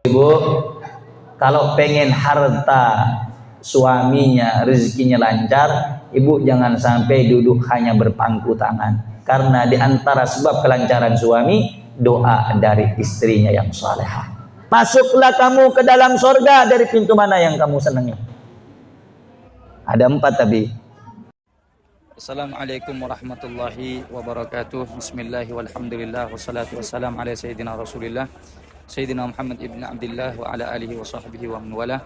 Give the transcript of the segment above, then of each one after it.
Ibu, kalau pengen harta suaminya, rezekinya lancar, ibu jangan sampai duduk hanya berpangku tangan. Karena di antara sebab kelancaran suami, doa dari istrinya yang salehah. Masuklah kamu ke dalam sorga dari pintu mana yang kamu senangi. Ada 4 tapi. Assalamualaikum warahmatullahi wabarakatuh. Bismillah walhamdulillah wassalatu wassalamu ala sayyidina Rasulillah Sayyidina Muhammad ibn Abdullah wa ala alihi wa sahbihi wa man wala.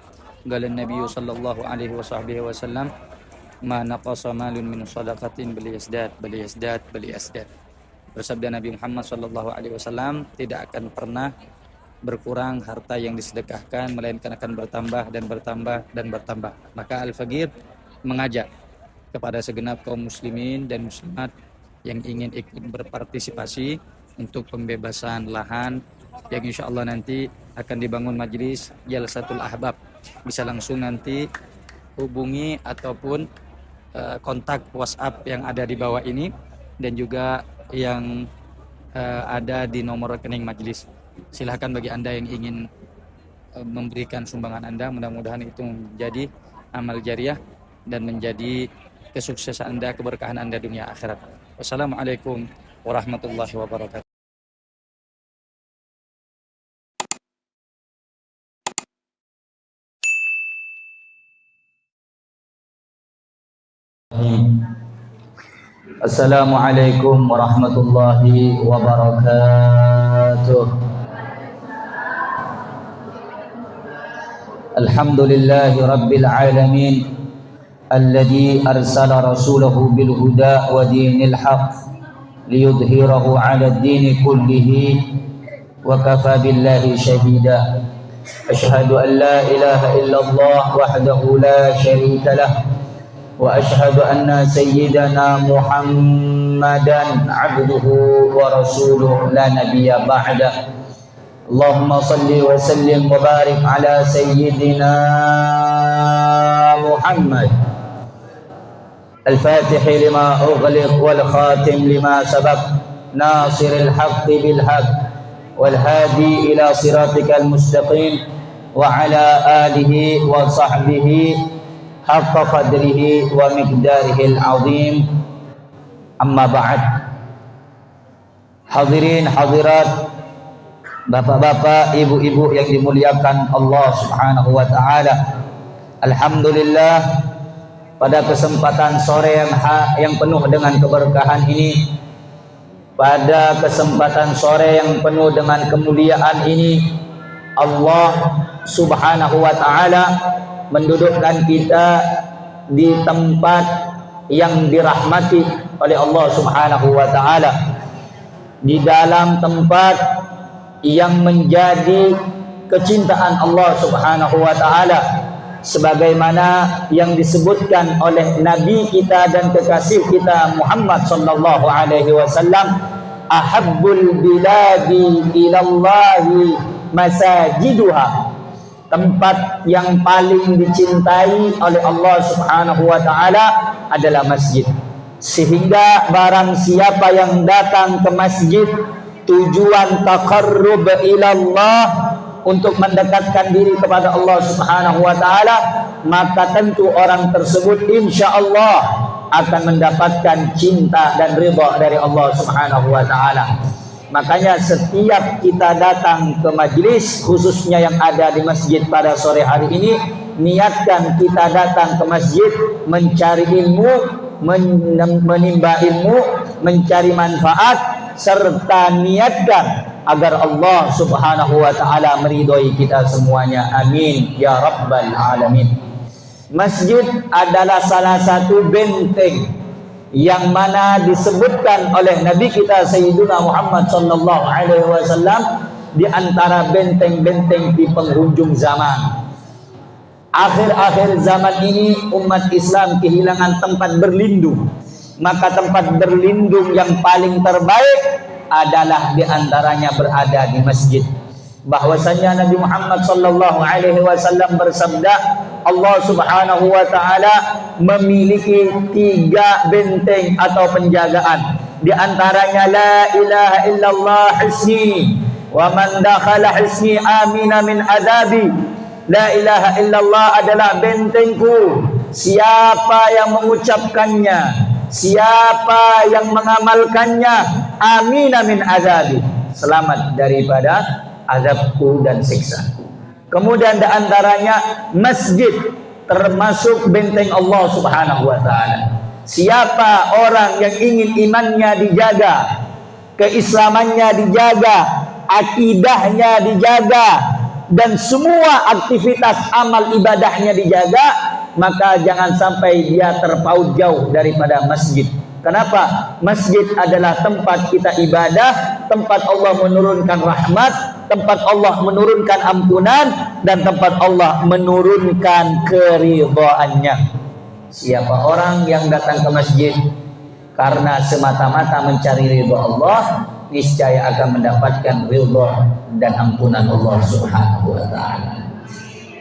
Qala an-nabiy sallallahu alaihi wa sahbihi wasallam, ma naqasa malun min shadaqatin bal yazdad. Bersabda Nabi Muhammad sallallahu alaihi wasallam, tidak akan pernah berkurang harta yang disedekahkan, melainkan akan bertambah dan bertambah dan bertambah. Maka Al-Faqir mengajak kepada segenap kaum muslimin dan muslimat yang ingin ikut berpartisipasi untuk pembebasan lahan yang insya Allah nanti akan dibangun majelis Jalsatul Ahbab. Bisa langsung nanti hubungi ataupun kontak WhatsApp yang ada di bawah ini dan juga yang ada di nomor rekening majelis. Silahkan bagi Anda yang ingin memberikan sumbangan Anda, mudah-mudahan itu menjadi amal jariah dan menjadi kesuksesan Anda, keberkahan Anda dunia akhirat. Wassalamualaikum warahmatullahi wabarakatuh. Assalamualaikum warahmatullahi wabarakatuh. Alhamdulillahi rabbil alamin, alladhi arsala rasulahu bil huda wa dinil haq liyudhhirahu 'ala ad-din kullihi wa kafa billahi shahida. Asyhadu an la ilaha illallah wahdahu la syarika lah wa asyhadu anna sayyidana Muhammadan 'abduhu wa rasuluhu la nabiyya ba'da. Allahumma salli wa sallim wa barik ala sayyidina Muhammad al-Fatih lima ughliq wal khatim lima sabaq nasiril haqqi bil haqq wal hadi ila siratikal mustaqim wa ala alihi wa sahbihi haqqa qadrihi wa miqdarihil azim. Amma ba'd. Hadirin hadirat, bapak-bapak, ibu-ibu yang dimuliakan Allah Subhanahu wa taala. Alhamdulillah, pada kesempatan sore yang penuh dengan keberkahan ini, pada kesempatan sore yang penuh dengan kemuliaan ini, Allah Subhanahu wa taala mendudukkan kita di tempat yang dirahmati oleh Allah Subhanahu wa taala, di dalam tempat yang menjadi kecintaan Allah Subhanahu wa taala, sebagaimana yang disebutkan oleh Nabi kita dan kekasih kita Muhammad sallallahu alaihi wasallam, ahabbul biladi ilallahi masajiduha, tempat yang paling dicintai oleh Allah Subhanahu wa taala adalah masjid. Sehingga barang siapa yang datang ke masjid tujuan taqarrub ilallah, untuk mendekatkan diri kepada Allah Subhanahu wa taala, maka tentu orang tersebut insyaallah akan mendapatkan cinta dan ridha dari Allah Subhanahu wa taala. Makanya setiap kita datang ke majelis, khususnya yang ada di masjid pada sore hari ini, niatkan kita datang ke masjid mencari ilmu, menimba ilmu, mencari manfaat, serta niatkan agar Allah Subhanahu wa taala meridhai kita semuanya. Amin ya rabbal alamin. Masjid adalah salah satu benteng yang mana disebutkan oleh Nabi kita Sayyidina Muhammad sallallahu alaihi wasallam di antara benteng-benteng di penghujung zaman. Akhir-akhir zaman ini umat Islam kehilangan tempat berlindung. Maka tempat berlindung yang paling terbaik adalah di antaranya berada di masjid. Bahwasanya Nabi Muhammad sallallahu alaihi wasallam bersabda, Allah Subhanahu wa taala memiliki 3 benteng atau penjagaan. Di antaranya la ilaha illallah hisni, wa man dakhala hisni amina min adabi. La ilaha illallah adalah bentengku. Siapa yang mengucapkannya, siapa yang mengamalkannya, amina min azabi, selamat daripada azabku dan siksaku. Kemudian di antaranya masjid termasuk benteng Allah Subhanahu wa taala. Siapa orang yang ingin imannya dijaga, keislamannya dijaga, akidahnya dijaga, dan semua aktivitas amal ibadahnya dijaga, maka jangan sampai dia terpaut jauh daripada masjid. Kenapa? Masjid adalah tempat kita ibadah, tempat Allah menurunkan rahmat, tempat Allah menurunkan ampunan, dan tempat Allah menurunkan keridhaannya. Siapa orang yang datang ke masjid karena semata-mata mencari ridha Allah, niscaya akan mendapatkan ridha dan ampunan Allah Subhanahu wa taala.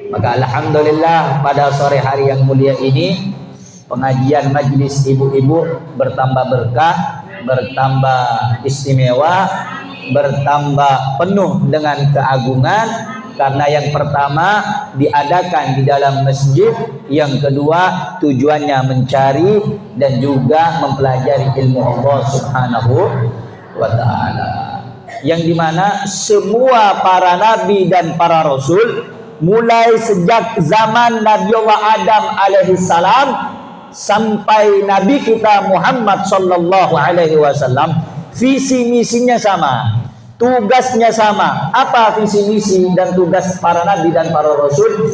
Maka alhamdulillah pada sore hari yang mulia ini pengajian majlis ibu-ibu bertambah berkah, bertambah istimewa, bertambah penuh dengan keagungan, karena yang pertama diadakan di dalam masjid, yang kedua tujuannya mencari dan juga mempelajari ilmu Allah Subhanahu wa taala, yang dimana semua para nabi dan para rasul mulai sejak zaman Nabi Allah Adam alaihissalam sampai Nabi kita Muhammad sallallahu alaihi wasallam, visi misinya sama, tugasnya sama. Apa visi misi dan tugas para nabi dan para rasul?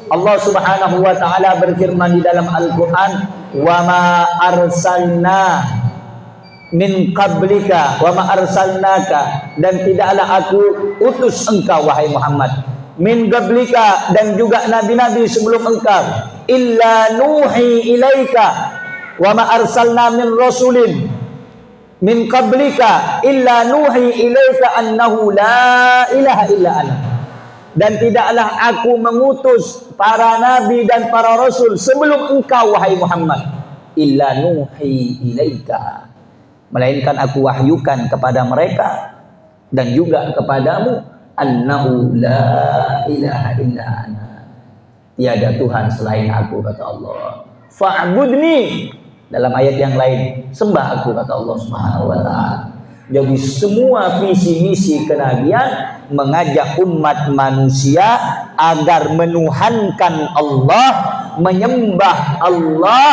Allah Subhanahu wa taala berfirman di dalam Al-Qur'an, "Wa ma arsalna min qablika wa ma arsalnaka," dan tidaklah aku utus engkau wahai Muhammad, min qablika, dan juga nabi-nabi sebelum engkau, illa nuhi ilaika wa ma arsalna min rasulin min qablika illa nuhi ilaika annahu la ilaha illa ana, dan tidaklah aku mengutus para nabi dan para rasul sebelum engkau wahai Muhammad, illa nuhi ilaika, melainkan aku wahyukan kepada mereka dan juga kepadamu, annahu la ilaha illa ana, tiada Tuhan selain aku, kata Allah. Fa'budni, dalam ayat yang lain, sembah aku, kata Allah Subhanahu wa taala. Jadi semua visi misi kenabian mengajak umat manusia agar menuhankan Allah, menyembah Allah,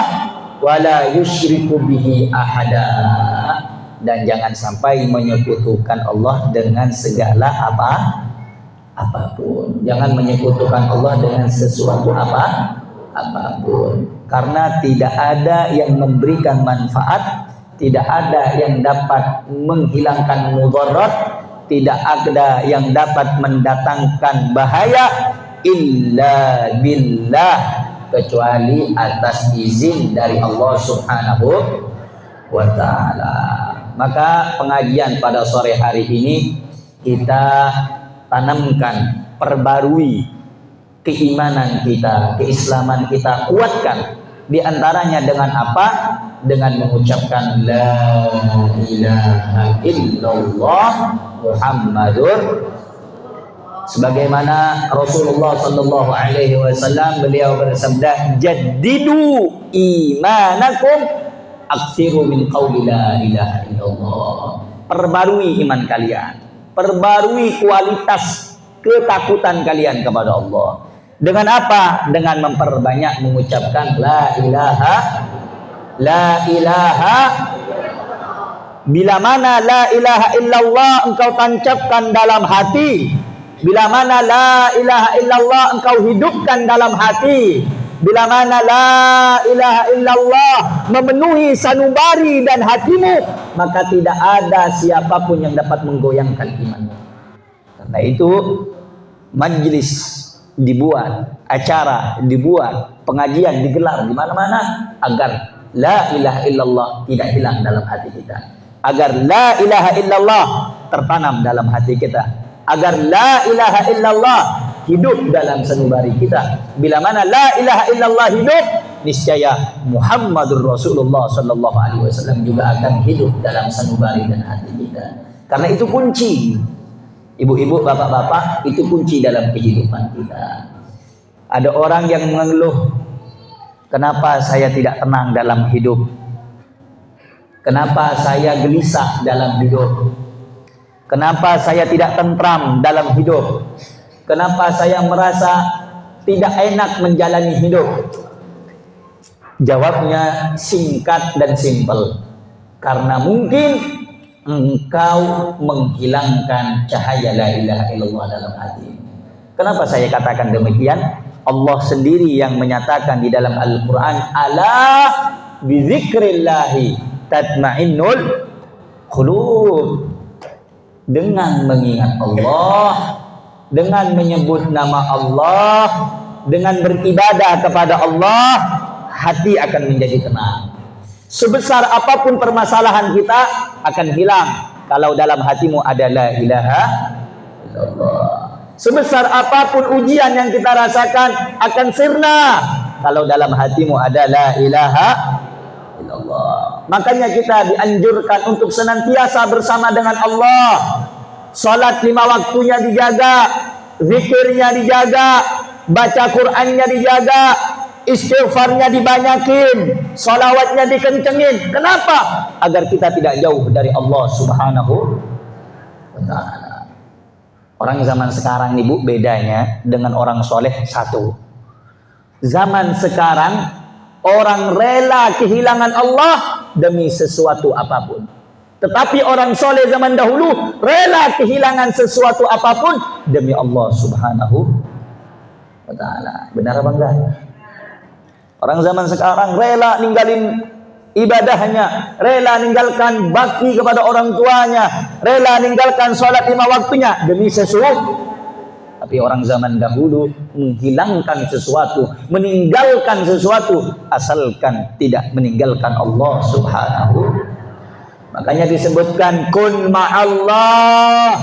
wala yusyriku bihi ahada, dan jangan sampai menyekutukan Allah dengan segala apapun. Jangan menyekutukan Allah dengan sesuatu apapun, karena tidak ada yang memberikan manfaat, tidak ada yang dapat menghilangkan mudarat, tidak ada yang dapat mendatangkan bahaya illa billah, kecuali atas izin dari Allah Subhanahu wa taala. Maka pengajian pada sore hari ini kita tanamkan, perbarui keimanan kita, keislaman kita, kuatkan. Di antaranya dengan apa? Dengan mengucapkan la ilaha illallah Muhammadur, sebagaimana Rasulullah sallallahu alaihi wasallam beliau bersabda, jaddidu imanakum aksiru min qawli la ilaha illallah. Perbarui iman kalian, perbarui kualitas ketakutan kalian kepada Allah. Dengan apa? Dengan memperbanyak mengucapkan la ilaha. Bila mana la ilaha illallah engkau tancapkan dalam hati, bila mana la ilaha illallah engkau hidupkan dalam hati, bila mana la ilaha illallah memenuhi sanubari dan hatimu, maka tidak ada siapapun yang dapat menggoyangkan imanmu. Karena itu majlis dibuat, acara dibuat, pengajian digelar di mana-mana agar la ilaha illallah tidak hilang dalam hati kita, agar la ilaha illallah tertanam dalam hati kita, agar la ilaha illallah hidup dalam sanubari kita. Bila mana la ilaha illallah hidup, niscaya Muhammadur Rasulullah sallallahu alaihi wasallam juga akan hidup dalam sanubari dan hati kita. Karena itu kunci. Ibu-ibu, bapak-bapak, itu kunci dalam kehidupan kita. Ada orang yang mengeluh, kenapa saya tidak tenang dalam hidup? Kenapa saya gelisah dalam hidup? Kenapa saya tidak tentram dalam hidup? Kenapa saya merasa tidak enak menjalani hidup? Jawabnya singkat dan simpel. Karena mungkin engkau menghilangkan cahaya la ilaha illallah dalam hati. Kenapa saya katakan demikian? Allah sendiri yang menyatakan di dalam Al-Quran, ala bizikrillahi tatma'innul qulub. Dengan mengingat Allah, dengan menyebut nama Allah, dengan beribadah kepada Allah, hati akan menjadi tenang. Sebesar apapun permasalahan kita akan hilang kalau dalam hatimu ada la ilaha illallah. Sebesar apapun ujian yang kita rasakan akan sirna kalau dalam hatimu ada la ilaha illallah. Makanya kita dianjurkan untuk senantiasa bersama dengan Allah. Salat 5 waktunya dijaga, zikirnya dijaga, baca Qur'annya dijaga, istighfarnya dibanyakin, salawatnya dikencengin. Kenapa? Agar kita tidak jauh dari Allah Subhanahu wa ta'ala. Orang zaman sekarang nih Bu, bedanya dengan orang soleh satu. Zaman sekarang orang rela kehilangan Allah demi sesuatu apapun. Tetapi orang soleh zaman dahulu rela kehilangan sesuatu apapun demi Allah Subhanahu wa ta'ala. Benar apa enggak? Orang zaman sekarang rela ninggalin ibadahnya, rela ninggalkan bakti kepada orang tuanya, rela ninggalkan sholat 5 waktunya demi sesuatu. Tapi orang zaman dahulu menghilangkan sesuatu, meninggalkan sesuatu asalkan tidak meninggalkan Allah Subhanahu. Makanya disebutkan kun ma'allah,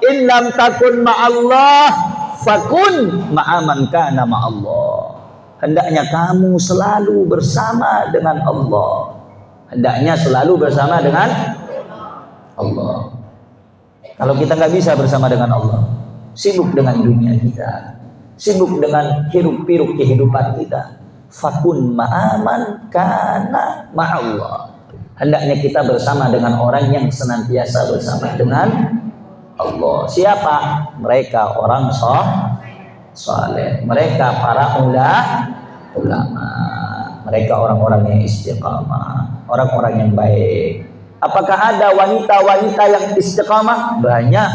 in lam takun ma'allah fakun ma'aman kana ma'allah. Hendaknya kamu selalu bersama dengan Allah. Hendaknya selalu bersama dengan Allah. Kalau kita nggak bisa bersama dengan Allah, sibuk dengan dunia kita, sibuk dengan hiruk-pikuk kehidupan kita, fakun ma'aman kana ma'allah. Hendaknya kita bersama dengan orang yang senantiasa bersama dengan Allah. Siapa? Mereka orang saleh, mereka para ulama, mereka orang-orang yang istiqamah, orang-orang yang baik. Apakah ada wanita-wanita yang istiqamah? Banyak.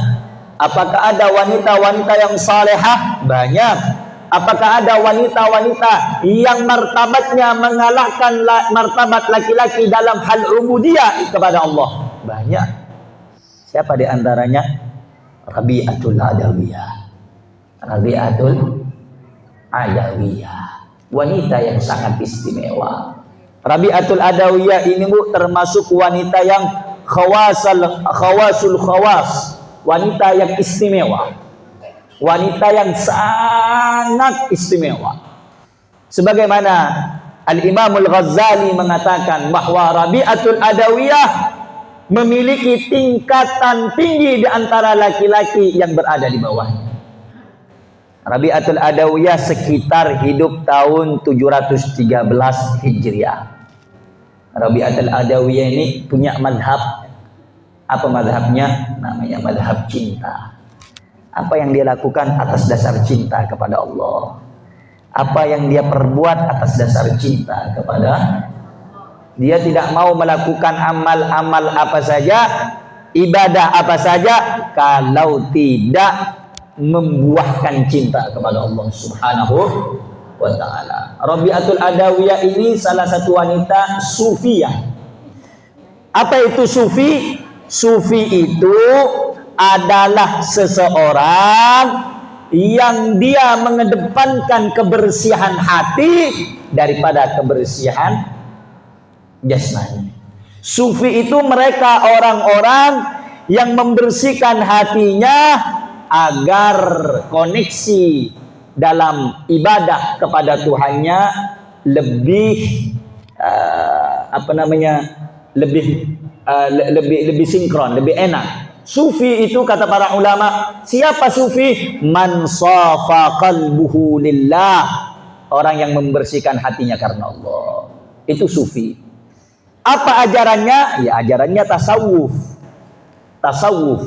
Apakah ada wanita-wanita yang salehah? Banyak. Apakah ada wanita-wanita yang martabatnya mengalahkan martabat laki-laki dalam hal ubudiyah kepada Allah? Banyak. Siapa di antaranya? Rabi'atul Adawiyah. Rabi'atul Adawiyah, wanita yang sangat istimewa. Rabi'atul Adawiyah ini Bu termasuk wanita yang khawasul khawas, wanita yang istimewa, wanita yang sangat istimewa. Sebagaimana Al-Imam Al-Ghazali mengatakan bahwa Rabi'atul Adawiyah memiliki tingkatan tinggi di antara laki-laki yang berada di bawahnya. Rabi'atul Adawiyah sekitar hidup tahun 713 Hijriah. Rabi'atul Adawiyah ini punya madhab. Apa madhabnya? Namanya madhab cinta. Apa yang dia lakukan atas dasar cinta kepada Allah. Apa yang dia perbuat atas dasar cinta kepada. Dia tidak mau melakukan amal-amal apa saja, ibadah apa saja, kalau tidak membuahkan cinta kepada Allah Subhanahu wa ta'ala. Rabi'atul Adawiyah ini salah satu wanita sufiyah. Apa itu sufi? Sufi itu adalah seseorang yang dia mengedepankan kebersihan hati daripada kebersihan jasmani. Sufi itu mereka orang-orang yang membersihkan hatinya agar koneksi dalam ibadah kepada Tuhannya lebih lebih sinkron, lebih enak. Sufi itu kata para ulama, siapa sufi? Man safa qalbuhu lillah, orang yang membersihkan hatinya karena Allah. Itu sufi. Apa ajarannya? Ya ajarannya tasawuf. Tasawuf,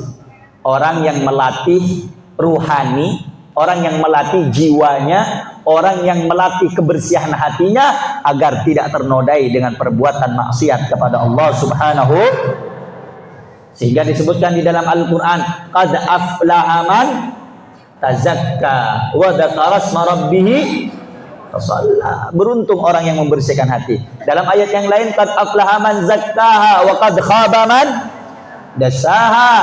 orang yang melatih ruhani, orang yang melatih jiwanya, orang yang melatih kebersihan hatinya agar tidak ternodai dengan perbuatan maksiat kepada Allah Subhanahu. Sehingga disebutkan di dalam Al-Quran, qad aflaha man tazakka wa dzakara asma rabbih fasalla. Beruntung orang yang membersihkan hati. Dalam ayat yang lain, qad aflaha man zakkaha wa qad khaba man dasaha.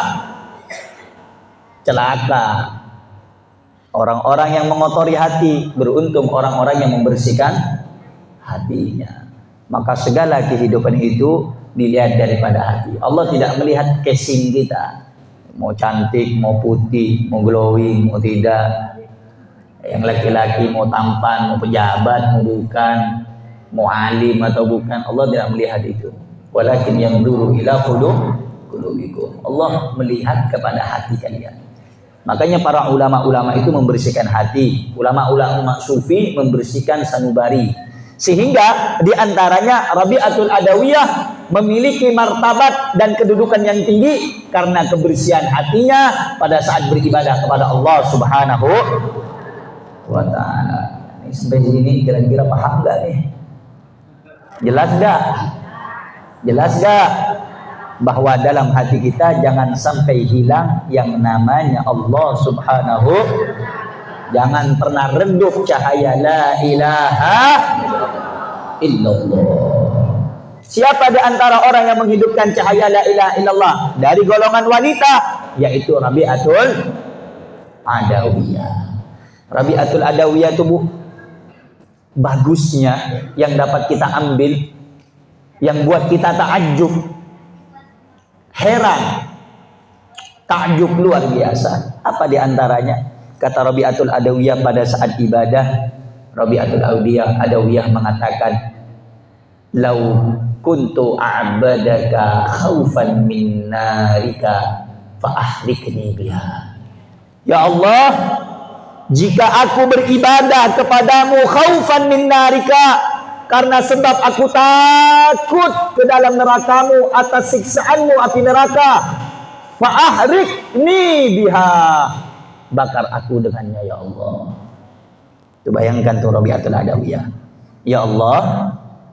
Celaka orang-orang yang mengotori hati, beruntung orang-orang yang membersihkan hatinya. Maka segala kehidupan itu dilihat daripada hati. Allah tidak melihat casing kita, mau cantik, mau putih, mau glowing, mau tidak. Yang laki-laki mau tampan, mau pejabat, mau bukan, mau alim atau bukan. Allah tidak melihat itu. Walakin yanzuru ila qulubikum. Allah melihat kepada hati kalian. Makanya para ulama-ulama itu membersihkan hati. Ulama-ulama sufi membersihkan sanubari. Sehingga diantaranya Rabi'atul Adawiyah memiliki martabat dan kedudukan yang tinggi karena kebersihan hatinya pada saat beribadah kepada Allah Subhanahu wa ta'ala. Sampai sini kira-kira paham gak nih? Jelas gak? Jelas gak? Bahwa dalam hati kita jangan sampai hilang yang namanya Allah Subhanahu. Jangan pernah redup cahaya la ilaha illallah. Siapa di antara orang yang menghidupkan cahaya la ilaha illallah dari golongan wanita, yaitu Rabi'atul Adawiyah. Rabi'atul Adawiyah itu bagusnya yang dapat kita ambil, yang buat kita takjub, heran, takjub luar biasa. Apa di antaranya? Kata Rabi'atul Adawiyah pada saat ibadah, Rabi'atul Adawiyah mengatakan, "Lau kuntu a'badaka khaufan min narika fa ahlikni biha." Ya Allah, jika aku beribadah kepadamu khaufan min narika, karena sebab aku takut ke dalam nerakamu, atas siksaanmu api neraka, fa ahlikni biha, bakar aku dengannya ya Allah. Itu bayangkan tuh Rabi'atul Adawiyah. Ya Allah,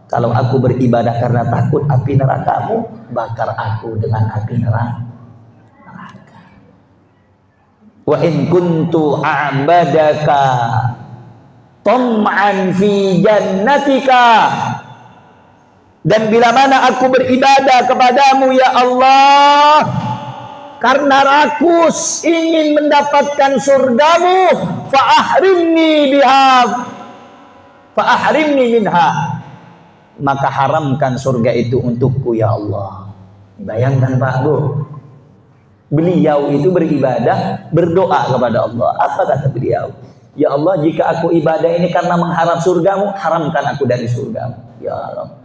kalau aku beribadah karena takut api nerakamu, bakar aku dengan api neraka. Wa in kuntu a'badaka tam'an fi jannatika, dan bila mana aku beribadah kepadamu ya Allah karena rakus ingin mendapatkan surgamu, fa'ahrimni biha, fa'ahrimni minha, maka haramkan surga itu untukku ya Allah. Bayangkan Pak Bu, beliau itu beribadah, berdoa kepada Allah. Apa kata beliau? Ya Allah, jika aku ibadah ini karena mengharap surgamu, haramkan aku dari surgamu ya Allah.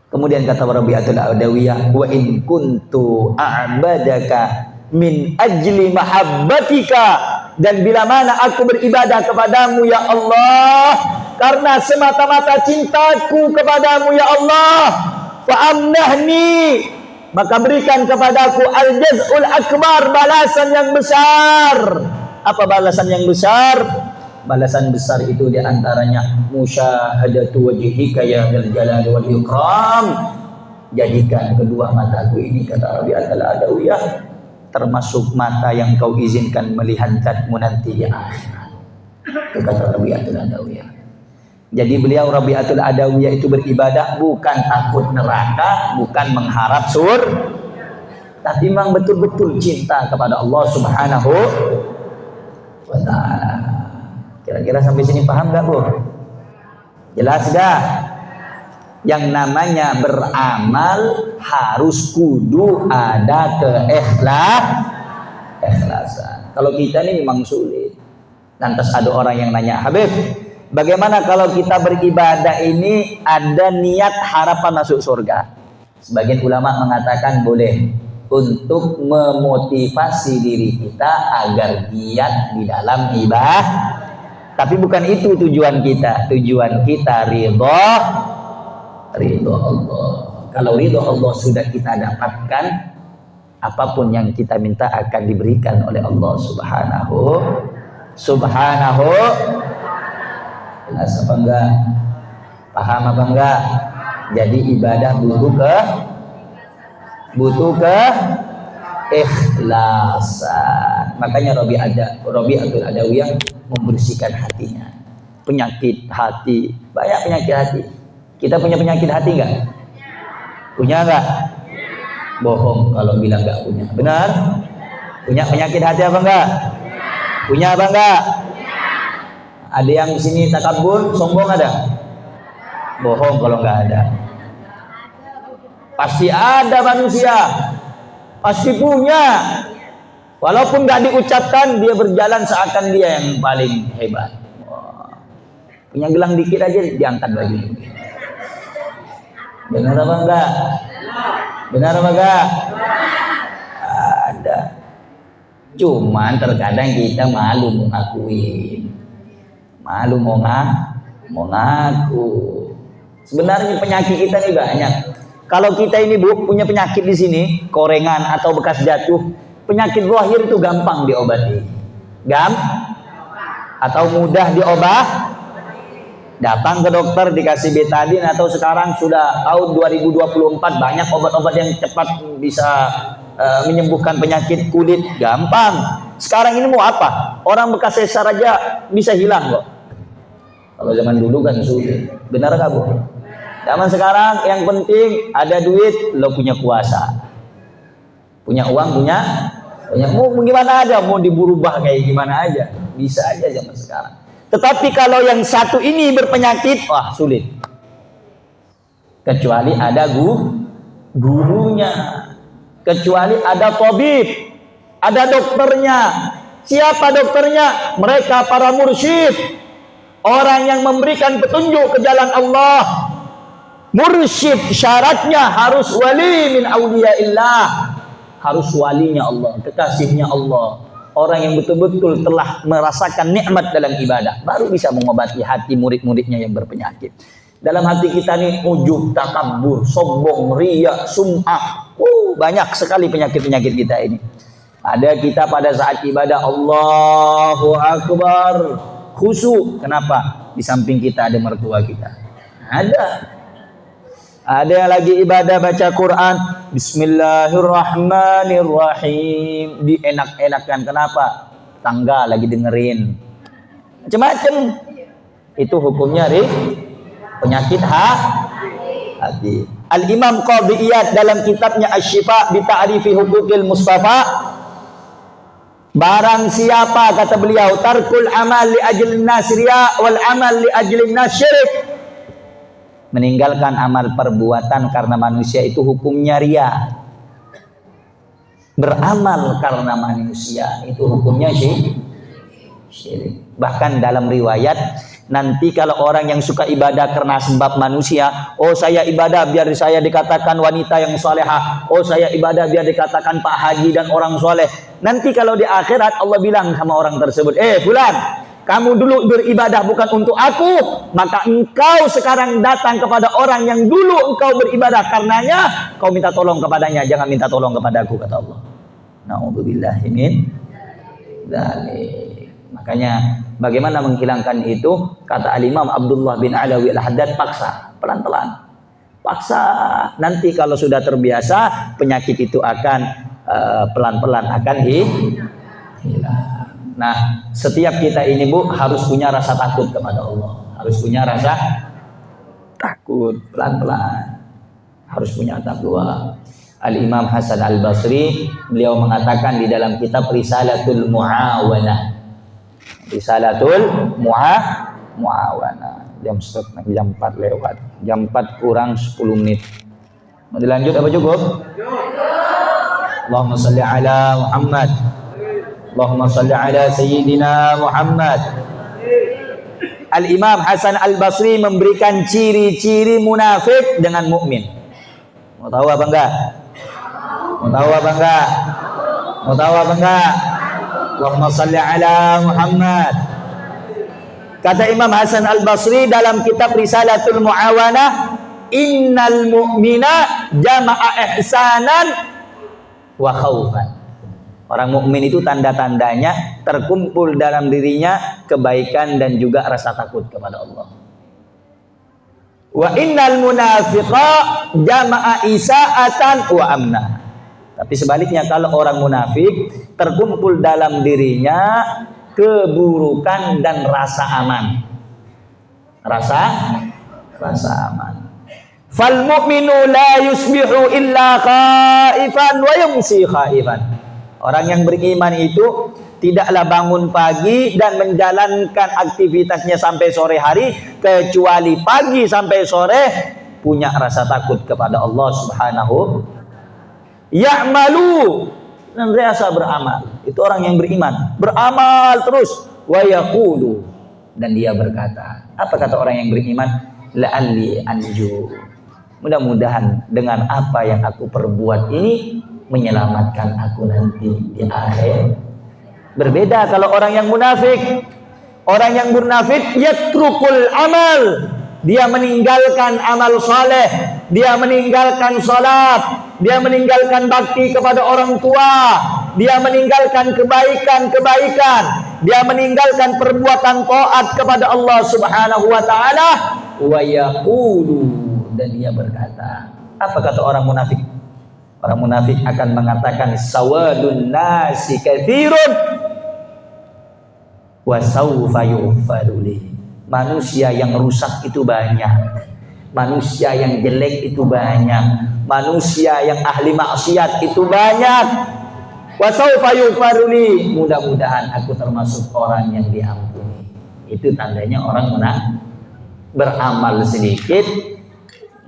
Kemudian kata Rabi'atul Adawiyah, wa in kuntu a'badaka min ajli mahabbatika, dan bila mana aku beribadah kepadamu ya Allah karena semata-mata cintaku kepadamu ya Allah, fa amnahni, maka berikan kepadaku al-jaz'ul akbar, balasan yang besar. Apa balasan yang besar? Balasan besar itu diantaranya musyahadatu wajhika ya dzal jalali wal ikram. Jadikan kedua mataku ini, kata Rabi'atul Adawiyah, termasuk mata yang kau izinkan melihat zatmu nanti di akhirat. Itu kata Rabi'atul Adawiyah. Jadi beliau Rabi'atul Adawiyah itu beribadah bukan takut neraka, bukan mengharap surga, tapi memang betul-betul cinta kepada Allah Subhanahu wa ta'ala. Kira-kira sampai sini paham gak Bu? Jelas gak? Yang namanya beramal harus kudu ada keikhlasan. Kalau kita ini memang sulit. Lantas ada orang yang nanya, Habib, bagaimana kalau kita beribadah ini ada niat harapan masuk surga? Sebagian ulama mengatakan boleh. untuk memotivasi diri kita agar giat di dalam ibadah. Tapi bukan itu tujuan kita. Tujuan kita ridho Allah. Kalau ridho Allah sudah kita dapatkan, apapun yang kita minta akan diberikan oleh Allah Subhanahu. Jelas apa enggak? Paham apa enggak? Jadi ibadah butuh ikhlasan. Makanya Rabi'atul Adawiyah membersihkan hatinya. Penyakit hati, banyak penyakit hati. Kita punya penyakit hati enggak? Punya enggak? Bohong kalau bilang enggak punya. Benar? Punya penyakit hati apa enggak? Punya apa enggak? Ada yang di sini takabur, sombong ada? Bohong kalau enggak ada. Pasti ada manusia, pasti punya. Walaupun nggak diucapkan, dia berjalan seakan dia yang paling hebat. Wah. Punya gelang dikit aja diangkat baju. Benar apa enggak? Benar apa enggak? Ada. Cuman terkadang kita malu mengakuin. Malu mau ngaku. Sebenarnya penyakit kita ini banyak. Kalau kita ini Bu punya penyakit di sini, korengan atau bekas jatuh, penyakit zahir itu gampang diobati. Atau mudah diobat. Datang ke dokter dikasih betadin, atau sekarang sudah tahun 2024 banyak obat-obat yang cepat bisa menyembuhkan penyakit kulit, gampang. Sekarang ini mau apa? Orang bekas sesar aja bisa hilang kok. Kalau zaman dulu kan sulit. Benar nggak Bu? Zaman sekarang yang penting ada duit, lo punya kuasa, punya uang, punya mau gimana aja, mau diberubah kayak gimana aja, bisa aja zaman sekarang. Tetapi kalau yang satu ini berpenyakit, wah sulit. Kecuali ada gurunya, kecuali ada tabib, ada dokternya. Siapa dokternya? Mereka para mursyid, orang yang memberikan petunjuk ke jalan Allah. Mursyid syaratnya harus wali min awliyaillah, harus walinya Allah, kekasihnya Allah, orang yang betul-betul telah merasakan nikmat dalam ibadah, baru bisa mengobati hati murid-muridnya yang berpenyakit. Dalam hati kita nih ujub, takabur, sombong, riya, sum'ah, banyak sekali penyakit-penyakit kita ini. Ada kita pada saat ibadah Allahu Akbar, khusyuk. Kenapa? Di samping kita ada mertua kita. Ada yang lagi ibadah baca Quran, Bismillahirrahmanirrahim, dienak-enakan. Kenapa? Tangga lagi dengerin, macam-macam. Itu hukumnya penyakit hati. Al-Imam Qadhi Iyad dalam kitabnya Asy-Syifa bi Ta'rifi Huquqil Mustafa, barang siapa, kata beliau, tarkul amal li ajlin nas riya wal amal li ajlin nas syirik, meninggalkan amal perbuatan karena manusia itu hukumnya riya. Beramal karena manusia itu hukumnya syirik. Bahkan dalam riwayat, nanti kalau orang yang suka ibadah karena sebab manusia, oh saya ibadah biar saya dikatakan wanita yang salehah, oh saya ibadah biar dikatakan Pak Haji dan orang soleh. Nanti kalau di akhirat Allah bilang sama orang tersebut, fulan, kamu dulu beribadah bukan untuk aku, maka engkau sekarang datang kepada orang yang dulu engkau beribadah karenanya, kau minta tolong kepadanya, jangan minta tolong kepada aku, kata Allah. Na'udzubillahi min dzalik. Makanya bagaimana menghilangkan itu? Kata Al-Imam Abdullah bin Alawi Al-Haddad, paksa, pelan-pelan. Paksa, nanti kalau sudah terbiasa, penyakit itu akan pelan-pelan akan hilang. Nah, setiap kita ini Bu harus punya rasa takut kepada Allah, harus punya rasa takut, pelan-pelan, harus punya takwa. Al-Imam Hasan Al-Basri, beliau mengatakan di dalam kitab Risalatul Mu'awanah, Mu'awanah, jam 4 lewat, jam 4 kurang 10 menit. Mau dilanjut apa cukup? Allahumma salli ala Muhammad, Allahumma salli ala Sayyidina Muhammad. Al-Imam Hasan Al-Basri memberikan ciri-ciri munafik dengan mukmin. Mau tahu apa enggak? Mau tahu apa enggak? Mau tahu apa enggak? Allahumma salli ala Muhammad. Kata Imam Hasan Al-Basri dalam kitab Risalatul Mu'awanah, innal mu'mina jama'a ihsanan wa khaufan. Orang mukmin itu tanda-tandanya terkumpul dalam dirinya kebaikan dan juga rasa takut kepada Allah. Wa innal munafiqa jama'a isa'atan wa amna. Tapi sebaliknya, kalau orang munafik terkumpul dalam dirinya keburukan dan rasa aman. Rasa aman. Fal mu'minu la yusbihu illa khaifan wa yumsi khaifan. Orang yang beriman itu tidaklah bangun pagi dan menjalankan aktivitasnya sampai sore hari, kecuali pagi sampai sore punya rasa takut kepada Allah Subhanahu. Ya'malu, senantiasa beramal. Itu orang yang beriman, beramal terus. Wa yaqulu, dan dia berkata, apa kata orang yang beriman? La'alli anju, mudah-mudahan dengan apa yang aku perbuat ini menyelamatkan aku nanti di akhir. Berbeda kalau orang yang munafik. Orang yang munafik yatrukul amal, dia meninggalkan amal saleh, dia meninggalkan salat, dia meninggalkan bakti kepada orang tua, dia meninggalkan kebaikan-kebaikan, dia meninggalkan perbuatan taat kepada Allah Subhanahu wa taala. Wa yaqulu, dan dia berkata, apa kata orang munafik? Orang munafik akan mengatakan sawadun nasi katsirun wa sawfa yughfaru li. Manusia yang rusak itu banyak, manusia yang jelek itu banyak, manusia yang ahli maksiat itu banyak. Wa sawfa yughfaru li, mudah-mudahan aku termasuk orang yang diampuni. Itu tandanya orang munafik. Beramal sedikit,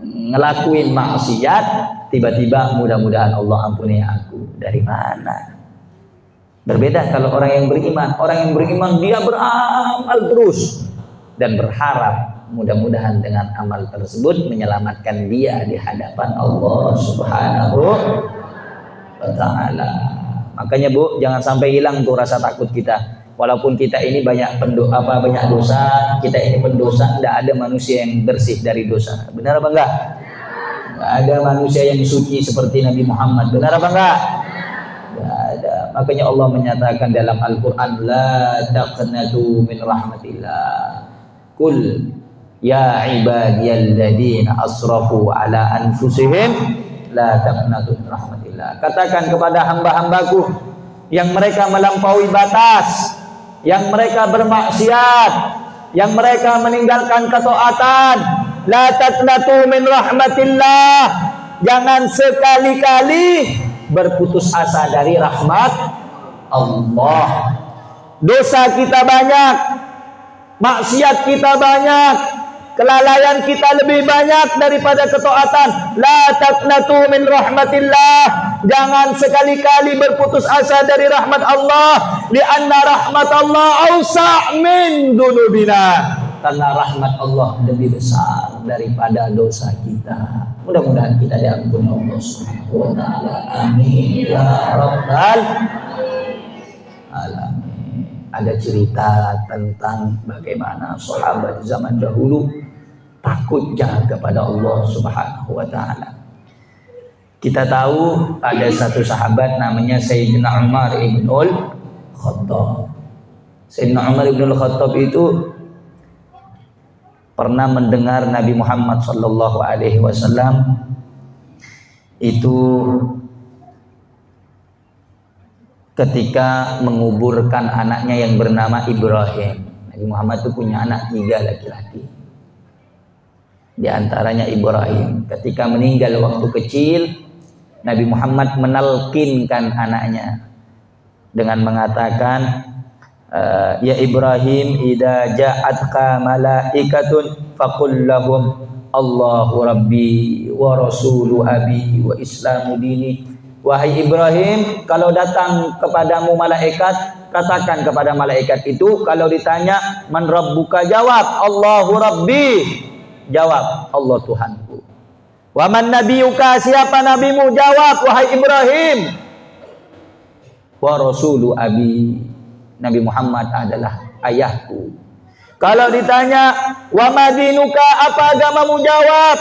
ngelakuin maksiat, tiba-tiba mudah-mudahan Allah ampuni aku. Dari mana? Berbeda kalau orang yang beriman. Orang yang beriman dia beramal terus dan berharap mudah-mudahan dengan amal tersebut menyelamatkan dia di hadapan Allah Subhanahu wa taala. Makanya Bu, jangan sampai hilang tuh rasa takut kita. Walaupun kita ini banyak banyak dosa, kita ini pendosa, tidak ada manusia yang bersih dari dosa. Benar apa enggak? Tidak ada manusia yang suci seperti Nabi Muhammad. Benar apa enggak? Tidak ada. Makanya Allah menyatakan dalam Al-Quran, la taqnatu min rahmatillah. Qul ya ibadiyalladzina asrafu ala anfusihim la taqnatu min rahmatillah. Katakan kepada hamba-hambaku yang mereka melampaui batas, yang mereka bermaksiat, yang mereka meninggalkan ketaatan, la taqnatu min rahmatillah, jangan sekali-kali berputus asa dari rahmat Allah. Dosa kita banyak, maksiat kita banyak, kelalaian kita lebih banyak daripada ketaatan. La taqnatu min rahmatillah, jangan sekali-kali berputus asa dari rahmat Allah. Lianna rahmat Allah awsa' min dunubina, karena rahmat Allah lebih besar daripada dosa kita. Mudah-mudahan kita diampuni Allah Subhanahu wa taala. Amin ya rabbal alamin. Ada cerita tentang bagaimana sahabat zaman dahulu takutnya kepada Allah Subhanahu wa taala. Kita tahu ada satu sahabat namanya Sayyidina Umar ibn Khattab. Sayyidina Umar ibn Khattab itu pernah mendengar Nabi Muhammad sallallahu alaihi wasallam itu ketika menguburkan anaknya yang bernama Ibrahim. Nabi Muhammad itu punya anak 3 laki-laki. Di antaranya Ibrahim. Ketika meninggal waktu kecil, Nabi Muhammad menalkinkan anaknya dengan mengatakan, ya Ibrahim, idza ja'atka malaikatun faqul lahum Allahu rabbi wa rasulu abi wa islamu dini. Wahai Ibrahim, kalau datang kepadamu malaikat, katakan kepada malaikat itu, kalau ditanya man rabbuka, jawab Allahu rabbi, jawab Allah Tuhanku. Wa man nabiyuka, siapa nabimu? Jawab, wahai Ibrahim. Wa rasulu abi, Nabi Muhammad adalah ayahku. Kalau ditanya, wa madinuka, apa agamamu? Jawab,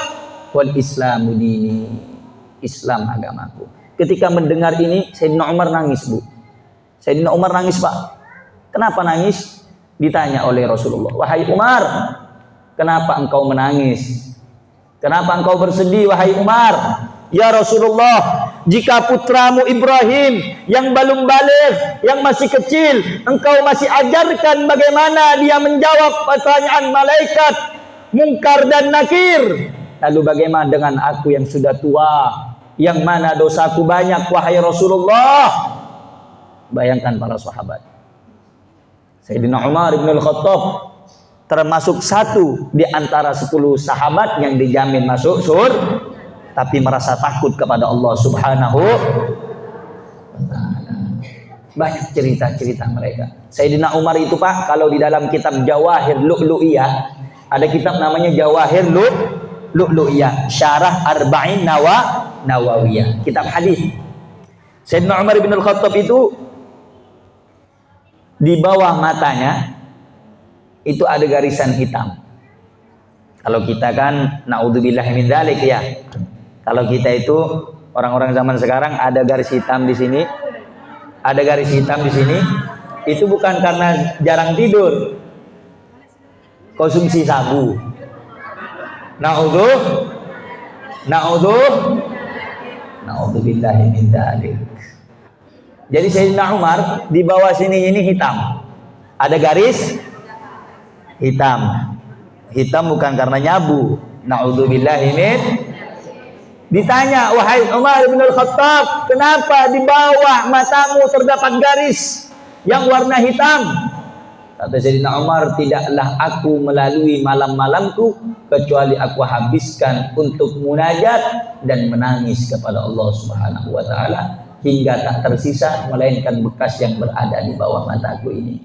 wal islamu dini, Islam agamaku. Ketika mendengar ini, Sayyidina Umar nangis, Bu. Sayyidina Umar nangis, Pak. Kenapa nangis? Ditanya oleh Rasulullah, wahai Umar, kenapa engkau menangis? Kenapa engkau bersedih, wahai Umar? Ya Rasulullah, jika putramu Ibrahim yang belum baligh, yang masih kecil, engkau masih ajarkan bagaimana dia menjawab pertanyaan malaikat Munkar dan Nakir, lalu bagaimana dengan aku yang sudah tua, yang mana dosaku banyak, wahai Rasulullah? Bayangkan para sahabat. Sayyidina Umar bin Al-Khattab termasuk satu di antara 10 sahabat yang dijamin masuk surga, tapi merasa takut kepada Allah Subhanahu wa Ta'ala. Banyak cerita-cerita mereka. Sayyidina Umar itu, Pak, kalau di dalam kitab Jawahir Lu'lu'iyah, ada kitab namanya Jawahir Lu'lu'iyah, Syarah Arba'in Nawawiyah, kitab hadis. Sayyidina Umar bin Al-Khattab itu di bawah matanya itu ada garisan hitam. Kalau kita kan naudzubillah min dzalik ya. Kalau kita itu orang-orang zaman sekarang ada garis hitam di sini, ada garis hitam di sini, itu bukan karena jarang tidur, konsumsi sabu. Naudzubillah min dzalik. Jadi Sayyidina Umar di bawah sini ini hitam, ada garis hitam. Hitam bukan karena nyabu. Naudzubillah min. Ditanya, wahai Umar bin Al-Khattab, kenapa di bawah matamu terdapat garis yang warna hitam? Kata Sayyidina Umar, tidaklah aku melalui malam-malamku kecuali aku habiskan untuk munajat dan menangis kepada Allah Subhanahu wa Ta'ala hingga tak tersisa melainkan bekas yang berada di bawah mataku ini.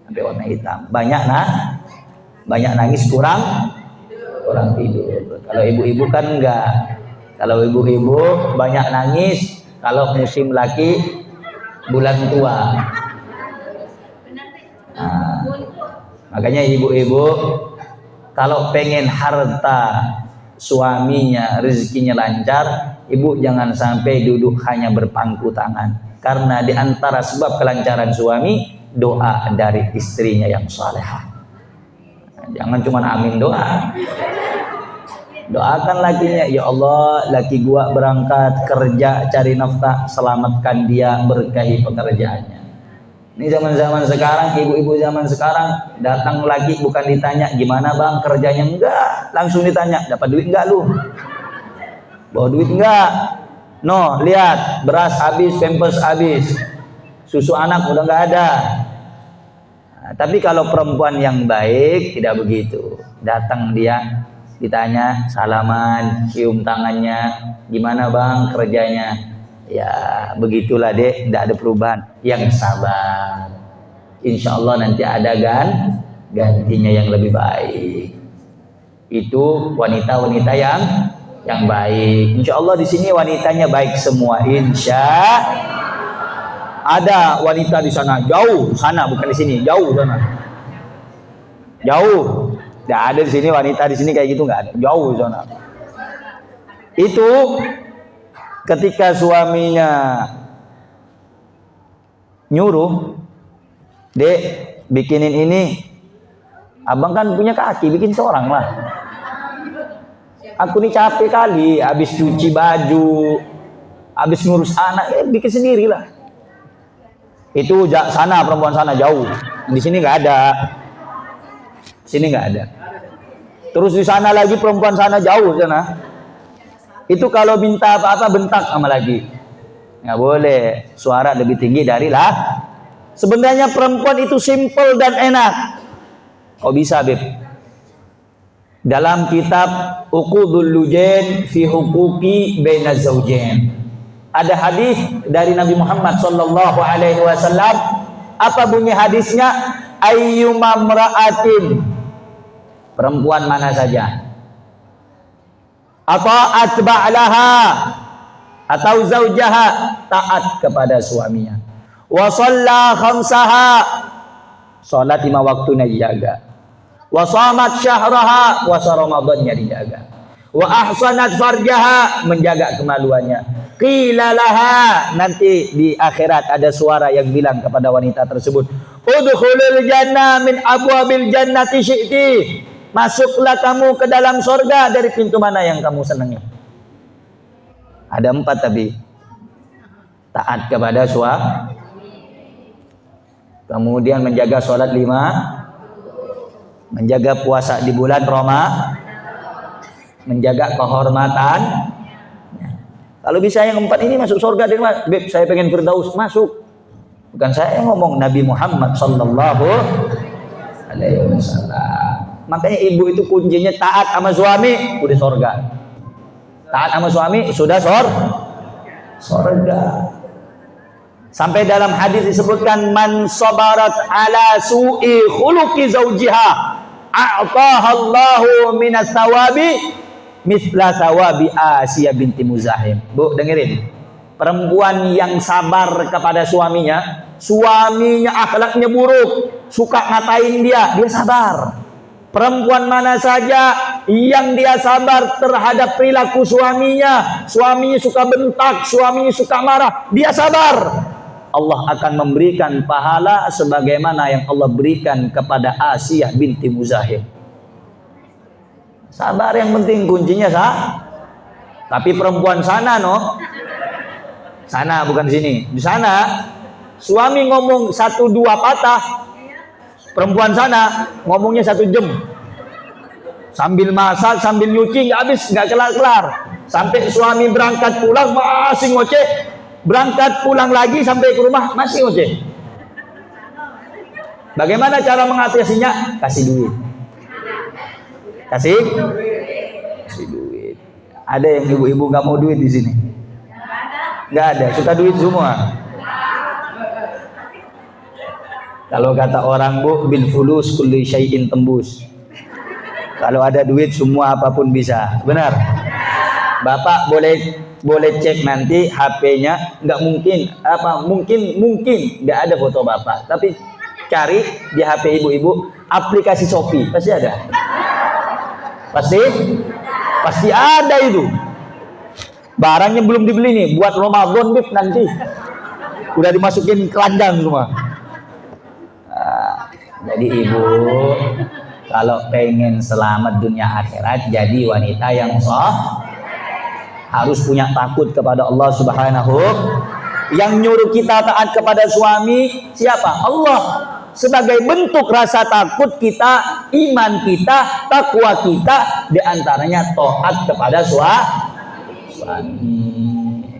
Sampai warna hitam. Banyak nangis, kurang tidur. Kalau ibu-ibu kan enggak. Kalau ibu-ibu banyak nangis kalau musim laki bulan tua. Nah, makanya ibu-ibu kalau pengen harta suaminya, rezekinya lancar, ibu jangan sampai duduk hanya berpangku tangan. Karena di antara sebab kelancaran suami, doa dari istrinya yang salehah. Jangan cuma amin doa. Doakan lakinya, ya Allah, laki gua berangkat kerja cari nafkah, selamatkan dia, berkahi pekerjaannya. Ini zaman-zaman sekarang, ibu-ibu zaman sekarang datang lagi bukan ditanya gimana bang kerjanya, enggak, langsung ditanya dapat duit enggak lu, bawa duit enggak, no, lihat beras habis, pampers habis, susu anak udah enggak ada. Nah, tapi kalau perempuan yang baik tidak begitu, datang dia ditanya salaman, cium tangannya, gimana bang kerjanya, ya begitulah dek, tidak ada perubahan, yang sabar, insya Allah nanti ada gantinya yang lebih baik. Itu wanita-wanita yang baik, insya Allah di sini wanitanya baik semua, insya. Ada wanita di sana jauh, sana bukan di sini, jauh sana, jauh. Tidak ada di sini wanita di sini kayak gitu, nggak ada, jauh sana. Itu ketika suaminya nyuruh, dek bikinin ini, abang kan punya kaki, bikin seorang lah. Aku nih capek kali, habis cuci baju, habis ngurus anak, bikin sendiri lah. Itu sana perempuan sana jauh, di sini nggak ada, sini nggak ada. Terus di sana lagi perempuan sana jauh sana. Itu kalau minta apa-apa bentak sama lagi. Nggak boleh, suara lebih tinggi dari lah. Sebenarnya perempuan itu simple dan enak. Kok bisa, Beb? Dalam kitab Uqudul Lujain fi Huquqi Bainaz Zawjain, ada hadis dari Nabi Muhammad sallallahu alaihi wasallam. Apa bunyi hadisnya? Ayyuma mra'atin, perempuan mana saja, ata'at ba'laha, atau zaujaha taat kepada suaminya. Wa shalla khamsaha, salat 5 waktunya dijaga. Wa shamat syahraha, puasa Ramadannya dijaga. Wa ahsanat farjaha, menjaga kemaluannya. Qila laha, nanti di akhirat ada suara yang bilang kepada wanita tersebut, udkhulul jannah min abwabil jannati syi'ti, masuklah kamu ke dalam sorga dari pintu mana yang kamu senangi. Ada 4 tapi taat kepada suami, kemudian menjaga sholat 5, menjaga puasa di bulan Ramadan, menjaga kehormatan. Kalau bisa yang 4 ini masuk surga dari mana? Beb, saya pengen Firdaus, masuk. Bukan saya yang ngomong, Nabi Muhammad sallallahu alaihi wasallam. Makanya ibu itu kuncinya taat sama suami, udah surga. Taat sama suami sudah surga. Sampai dalam hadis disebutkan, man sabarat ala su'i khuluqi zawjiha a'taha Allahu minas sawabi misla sawabi Asiyah binti Muzahim. Bu, dengerin. Perempuan yang sabar kepada suaminya akhlaknya buruk, suka ngatain dia sabar. Perempuan mana saja yang dia sabar terhadap perilaku suaminya suka bentak, suaminya suka marah, dia sabar, Allah akan memberikan pahala sebagaimana yang Allah berikan kepada Asiyah binti Muzahim. Sabar yang penting, kuncinya Tapi perempuan sana sana bukan sini. Di sana suami ngomong 1-2 patah, perempuan sana ngomongnya 1 jam. Sambil masak, sambil nyuci, nggak kelar-kelar. Sampai suami berangkat pulang masih ngoceh. Berangkat pulang lagi sampai ke rumah masih ngoceh. Bagaimana cara mengatasinya? Kasih duit. Kasih duit. Ada yang ibu-ibu nggak mau duit di sini? Nggak ada. Suka duit semua. Kalau kata orang, Bu, bil fulus kulli syai'in tembus. Kalau ada duit semua apapun bisa. Benar? Bapak boleh cek nanti HP-nya, nggak mungkin nggak ada foto Bapak, tapi cari di HP ibu-ibu aplikasi Shopee, pasti ada. Pasti ada itu. Barangnya belum dibeli nih, buat Ramadan Bib nanti. Udah dimasukin keranjang semua. Jadi ibu, kalau pengen selamat dunia akhirat, jadi wanita yang harus punya takut kepada Allah Subhanahu. Yang nyuruh kita taat kepada suami siapa? Allah. Sebagai bentuk rasa takut kita, iman kita, takwa kita, diantaranya taat kepada suami.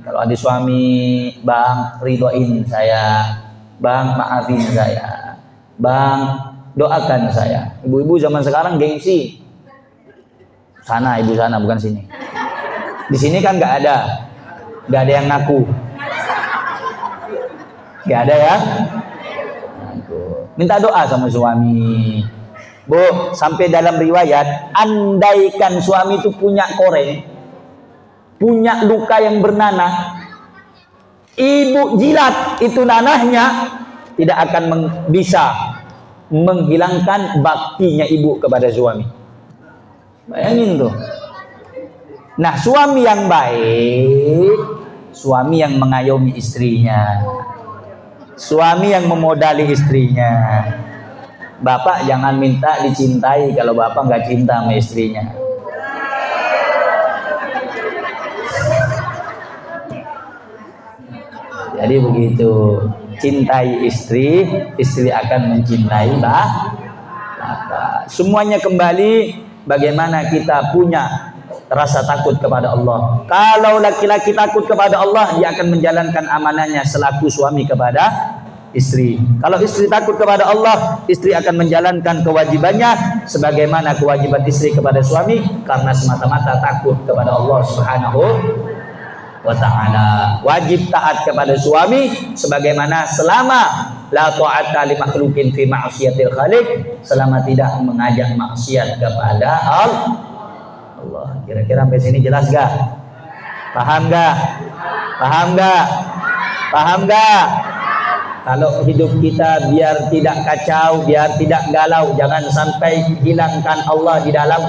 Kalau ada suami, Bang, ridhoin saya, Bang, maafin saya, Bang, doakan saya. Ibu-ibu zaman sekarang gengsi. Sana, ibu sana, bukan sini. Di sini kan nggak ada yang ngaku. Nggak ada ya. Minta doa sama suami. Bu, sampai dalam riwayat, andaikan suami itu punya koreng, punya luka yang bernanah, ibu jilat itu nanahnya, tidak akan bisa menghilangkan baktinya ibu kepada suami. Bayangin tuh. Nah, suami yang baik, suami yang mengayomi istrinya, suami yang memodali istrinya. Bapak jangan minta dicintai kalau bapak nggak cinta sama istrinya. Jadi begitu, cintai istri, istri akan mencintai bapak. Semuanya kembali bagaimana kita punya rasa takut kepada Allah. Kalau laki-laki takut kepada Allah, dia akan menjalankan amanahnya selaku suami kepada istri. Kalau istri takut kepada Allah, istri akan menjalankan kewajibannya sebagaimana kewajiban istri kepada suami, karena semata-mata takut kepada Allah Subhanahu wa ta'ala. Wajib taat kepada suami sebagaimana selama la ta'ata li makhluqin fi ma'siyatil khaliq, selama tidak mengajak maksiat kepada Allah. Allah. Kira-kira sampai sini jelas gak? Paham gak? Paham gak? Paham gak? Kalau hidup kita biar tidak kacau, biar tidak galau, jangan sampai hilangkan Allah di dalam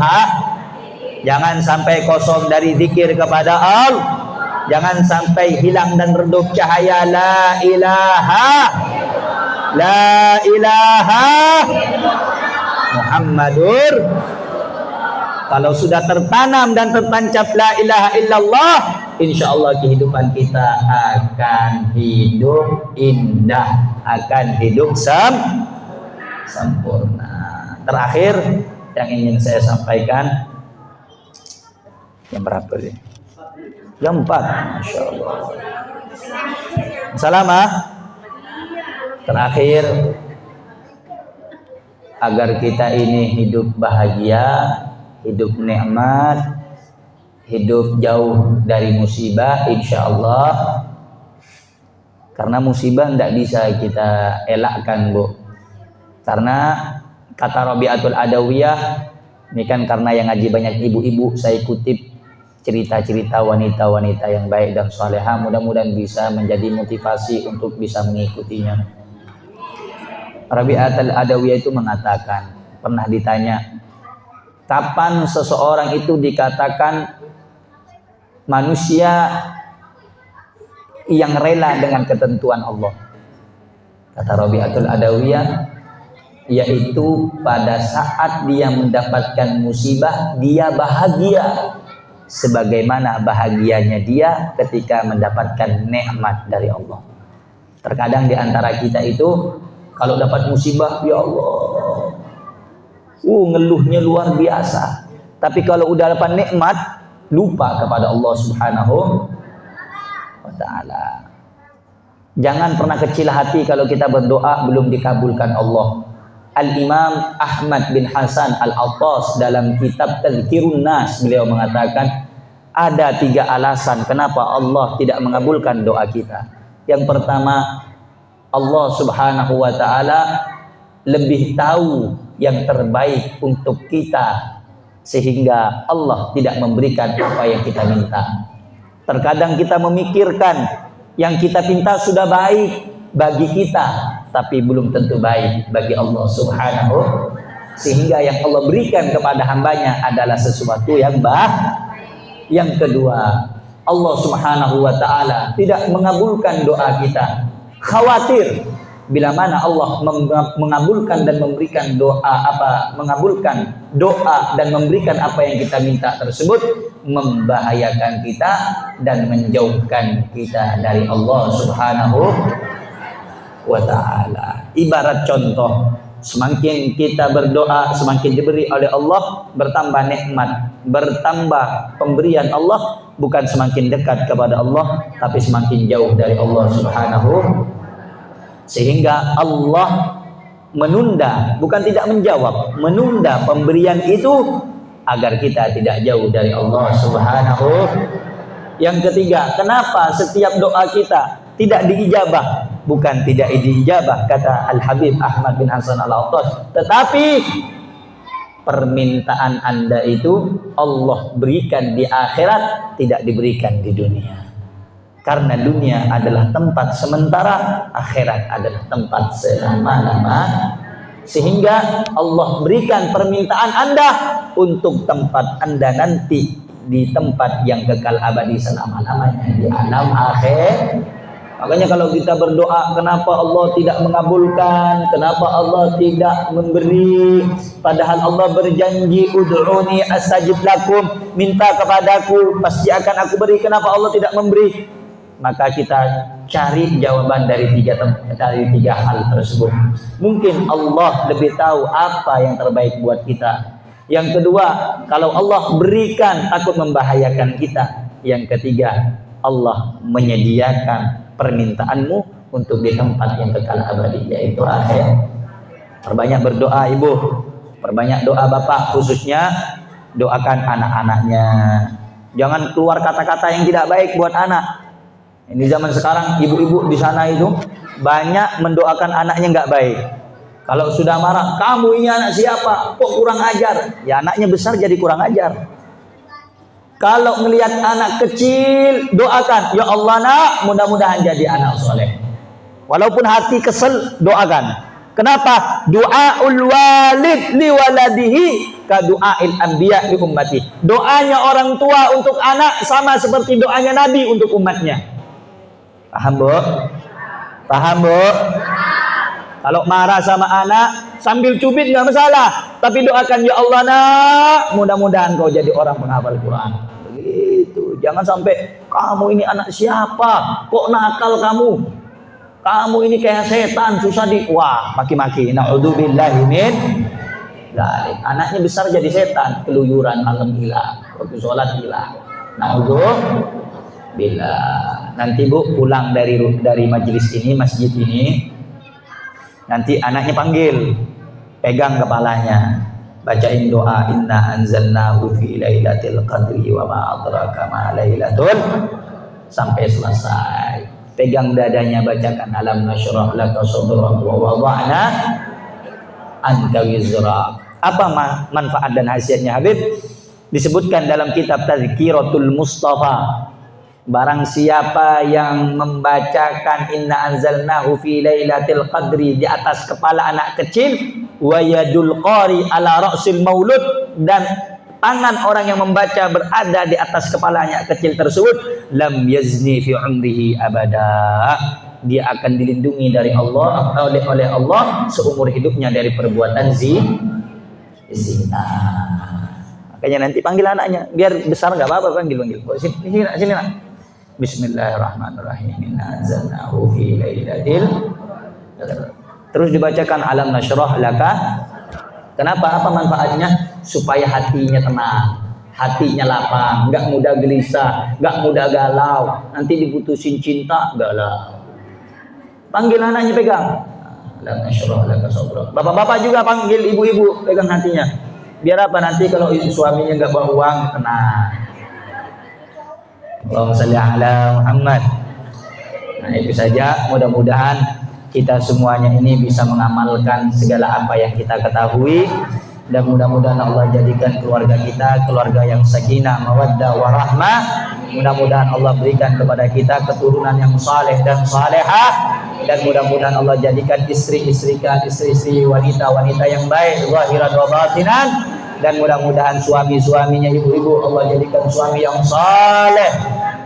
jangan sampai kosong dari zikir kepada Allah. Jangan sampai hilang dan redup cahaya la ilaha Muhammadur. Kalau sudah tertanam dan tertancap la ilaha illallah, insya Allah kehidupan kita akan hidup indah, akan hidup sempurna. Terakhir yang ingin saya sampaikan, jam berapa sih? Jam 4, Masya Allah. Salamah. Terakhir, agar kita ini hidup bahagia, hidup nikmat, hidup jauh dari musibah, insya Allah. Karena musibah tidak bisa kita elakkan, Bu. Karena kata Rabi'atul Adawiyah, ini kan karena yang ngaji banyak ibu-ibu, saya kutip cerita-cerita wanita-wanita yang baik dan salehah, mudah-mudahan bisa menjadi motivasi untuk bisa mengikutinya. Rabi'atul Adawiyah itu mengatakan, pernah ditanya, kapan seseorang itu dikatakan manusia yang rela dengan ketentuan Allah? Kata Rabi'atul Adawiyah, yaitu pada saat dia mendapatkan musibah, dia bahagia sebagaimana bahagianya dia ketika mendapatkan nikmat dari Allah. Terkadang di antara kita itu kalau dapat musibah, ya Allah, ngeluhnya luar biasa. Tapi kalau udah dapat nikmat, lupa kepada Allah Subhanahu wa ta'ala. Jangan pernah kecil hati kalau kita berdoa belum dikabulkan Allah. Al-Imam Ahmad bin Hasan Al-Attas dalam kitab Tadhkirun Nas, beliau mengatakan ada 3 alasan kenapa Allah tidak mengabulkan doa kita. Yang pertama, Allah Subhanahu wa ta'ala lebih tahu yang terbaik untuk kita, sehingga Allah tidak memberikan apa yang kita minta. Terkadang kita memikirkan yang kita minta sudah baik bagi kita, tapi belum tentu baik bagi Allah Subhanahu, sehingga yang Allah berikan kepada hambanya adalah sesuatu yang baik. Yang kedua, Allah Subhanahu wa ta'ala tidak mengabulkan doa kita. Khawatir bila mana Allah mengabulkan dan memberikan mengabulkan doa dan memberikan apa yang kita minta tersebut, membahayakan kita dan menjauhkan kita dari Allah Subhanahu wa ta'ala. Ibarat contoh, semakin kita berdoa, semakin diberi oleh Allah, bertambah nikmat, bertambah pemberian Allah, bukan semakin dekat kepada Allah, tapi semakin jauh dari Allah Subhanahu. Sehingga Allah menunda, bukan tidak menjawab, menunda pemberian itu agar kita tidak jauh dari Allah Subhanahu. Yang ketiga, kenapa setiap doa kita tidak diijabah? Bukan tidak diijabah, kata Al-Habib Ahmad bin Hasan Al-Attas, tetapi permintaan Anda itu Allah berikan di akhirat, tidak diberikan di dunia. Karena dunia adalah tempat sementara, akhirat adalah tempat selama-lama. Sehingga Allah berikan permintaan Anda untuk tempat Anda nanti di tempat yang kekal abadi selama-lamanya, di alam akhir. Makanya kalau kita berdoa, kenapa Allah tidak mengabulkan, kenapa Allah tidak memberi, padahal Allah berjanji ud'uni astajib lakum, minta kepadaku pasti akan aku beri, kenapa Allah tidak memberi? Maka kita cari jawaban dari tiga hal tersebut. Mungkin Allah lebih tahu apa yang terbaik buat kita. Yang kedua, kalau Allah berikan takut membahayakan kita. Yang ketiga, Allah menyediakan permintaanmu untuk di tempat yang kekal abadi, yaitu akhir. Perbanyak berdoa ibu, perbanyak doa bapak, khususnya doakan anak-anaknya. Jangan keluar kata-kata yang tidak baik buat anak. Ini zaman sekarang ibu-ibu di sana itu banyak mendoakan anaknya nggak baik. Kalau sudah marah, kamu ini anak siapa? Kok kurang ajar? Ya anaknya besar jadi kurang ajar. Kalau melihat anak kecil, doakan, ya Allah nak, mudah-mudahan jadi anak soleh. Walaupun hati kesel, doakan. Kenapa? Du'aul walid li waladihi ka du'ail anbiya li ummati. Doanya orang tua untuk anak sama seperti doanya Nabi untuk umatnya. Paham, Bu? Paham, Bu? Kalau marah sama anak, sambil cubit nggak masalah. Tapi doakan, ya Allah nak, mudah-mudahan kau jadi orang penghafal Quran. Begitu. Jangan sampai, kamu ini anak siapa? Kok nakal kamu? Kamu ini kayak setan, susah wah, maki-maki. Na'udzubillahi min dzalik. Anaknya besar jadi setan, keluyuran malam gila, waktu sholat gila. Na'udzubillah. Nanti Bu pulang dari majelis ini, masjid ini, nanti anaknya panggil, pegang kepalanya, bacain doa, inna anzalnahu fi lailatul qadri wa ma adraka ma lailatul, sampai selesai. Pegang dadanya, bacakan alam nasyrah laka sadrak wa wada'na anka wizrak. Apa manfaat dan khasiatnya, Habib? Disebutkan dalam kitab Tazkiratul Mustafa, barang siapa yang membacakan inna anzalnahu fi lailatul qadri di atas kepala anak kecil, wa yadul qari ala ra'sil maulud, dan tangan orang yang membaca berada di atas kepala anak kecil tersebut, lam yazni fi umrihi abada. Dia akan dilindungi dari Allah oleh Allah seumur hidupnya dari perbuatan zina. Makanya nanti panggil anaknya, biar besar nggak apa-apa, panggil. Sini nak. Bismillahirrahmanirrahim. Inna anzalnahu fi lailatul qadr. Terus dibacakan alam nasyrah laka. Kenapa? Apa manfaatnya? Supaya hatinya tenang, hatinya lapang, nggak mudah gelisah, nggak mudah galau. Nanti diputusin cinta, galau. Panggil anaknya, pegang. Alam nasyrah laka sadrak. Bapak-bapak juga panggil ibu-ibu, pegang hatinya. Biar apa? Nanti kalau suaminya nggak bawa uang, tenang. Allahumma shalli ala Muhammad. Nah, itu saja. Mudah-mudahan kita semuanya ini bisa mengamalkan segala apa yang kita ketahui, dan mudah-mudahan Allah jadikan keluarga kita keluarga yang sakinah, mawaddah, warahmah. Mudah-mudahan Allah berikan kepada kita keturunan yang saleh dan salehah, dan mudah-mudahan Allah jadikan istri-istri wanita-wanita yang baik zahiran wa batinan. Dan mudah-mudahan suami-suaminya, ibu-ibu, Allah jadikan suami yang saleh,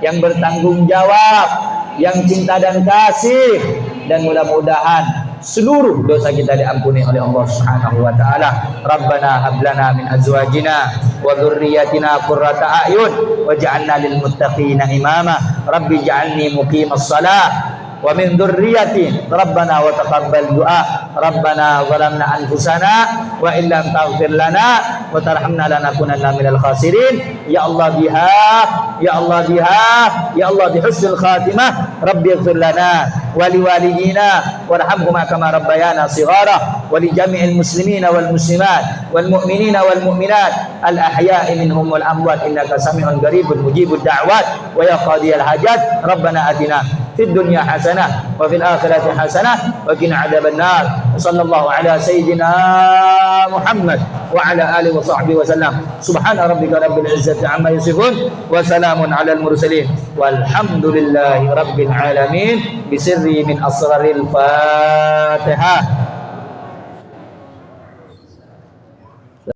yang bertanggung jawab, yang cinta dan kasih. Dan mudah-mudahan seluruh dosa kita diampuni oleh Allah Subhanahu wa taala. Rabbana hab lana min azwajina wa dhurriyyatina qurrata a'yun waj'alna lil muttaqina imama. Rabbi ij'alni muqimas shalah wa min dzurriyyati rabbana wa taqabbal du'a. Rabbana zalamna anfusana wa illam taghfir lana wa tarhamna lanakunanna minal khasirin. Ya Allah biha, ya Allah biha, ya Allah bihusnil khatimah. Rabbi ighfir lana wa liwalidina warhamhuma kama rabbayana shighara wa li jami'il muslimina wal muslimat wal mu'minina wal mu'minat al ahya'i minhum wal amwat innaka sami'un qaribun mujibud da'wat wa ya qadiyal hajat. Rabbana atina fid dunya hasanah wa fil akhirati hasanah wa qina adzabannar. Sallallahu ala sayyidina Muhammad wa ala alihi wa sahbihi wa sallam. Subhana rabbika rabbil izzati amma yasifun wa salamun alal mursalin walhamdulillahi rabbil alamin. Bisirri min asraril Fatihah.